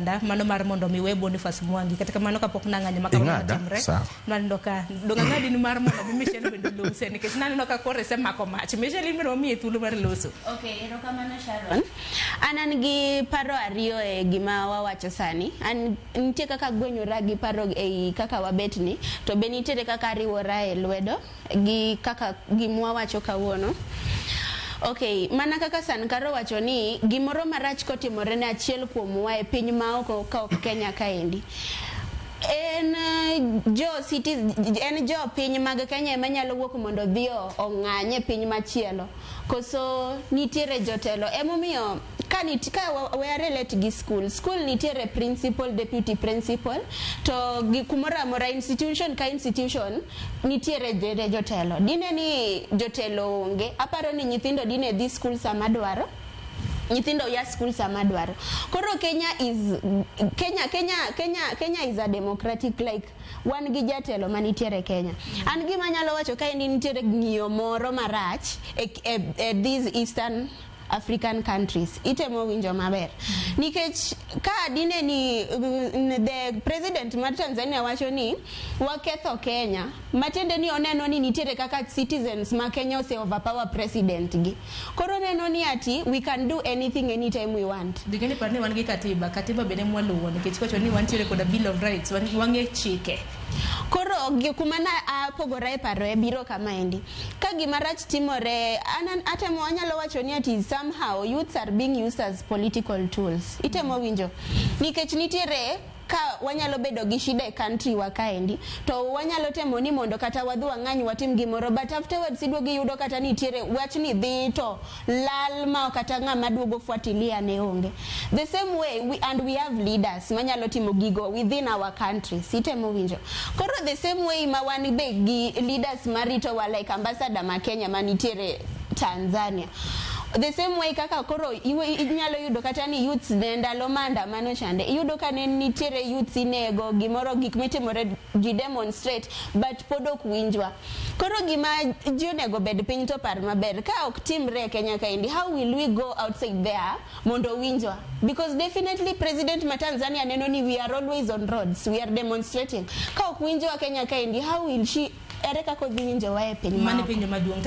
oganda mano mar mondo mi we Boniface Mwangi kata kamano kapok nang'anyo makama timre nando ka donga ngadi ni mar mondo mi Michelle bende lose nikech naneno ka kore se mako mach Michelle imero mi thuolo mar loso. Okay, erokamano Sharon. Anan gi paro ariyo e gima wawacho sani. An nitie kaka gwenyora gi paro e kaka wabetni to be nitie kaka riwora e lwedo gi kaka gimwa wacho kawuono. Okay, mana kaka Sankaro wacho ni gimoro marach kotimore ne achiel kuom wa e piny ma oko ka ok Kenya kaendi. En jo piny mag Kenya ema nyalo wuok mondo dhi ong'anye piny machielo. Koso nitiere jotelo emomiyo ka we are relate gi school nitiere principal, deputy principal to gi kumora mora institution ka institution nitiere jotelo. Dine ni jotelo onge aparo ni nyithindo dine dhi school sama dwaro. Nyithindo ya school sama dwaro. Koro Kenya is a democratic like wan gi jatelo manitiere Kenya. An gima nyalo wacho ka nitiere ng'iyo moro marach e these Eastern African countries itemo winjo maber nikech ka dine ni the president mar Tanzania wacho ni waketho Kenya matende ni oneno ni nitiere kaka citizens ma Kenya ose overpower president gi koro neno ni ati we can do anything anytime we want. Digeni parni wan gi katiba bene mwaluwo nikech kocho ni wantiere koda bill of rights wange chike. Koro kumana apogora e paro e biro kama endi ka gima rach timore atemo anyalo wacho ni ati somehow youths are being used as political tools. Itemo winjo nikech nitiere ka wanyalo bedo gi shida e country wa kaendi to wanyalo temo ni mondo kata wadhu wang'any watim gimoro but afterwards iduogo yudo kata nitiere wach ni dhi to lal ma kata ng'ama duogo fuatilia ne onge. The same way we have leaders manyalo timo gigo within our country sitemo winjo. Koro the same way ma wan be gi leaders marito wa like ambassador ma Kenya manitiere Tanzania. The same way kaka koro inyalo yudo kata ni youths ndalo manda mano chande yudo ka ne nitiere youths inego gimoro gik mitimore ji demonstrate but podok winjwa. Koro gima ji onego bed piny to par maber ka ok timre Kenya kaendi how will we go outside there mondo winjwa because definitely president ma Tanzania neno ni we are always on roads we are demonstrating ka ok winjwa Kenya kaendi how will she ere kako dhi winjwa e piny mane piny maduong'.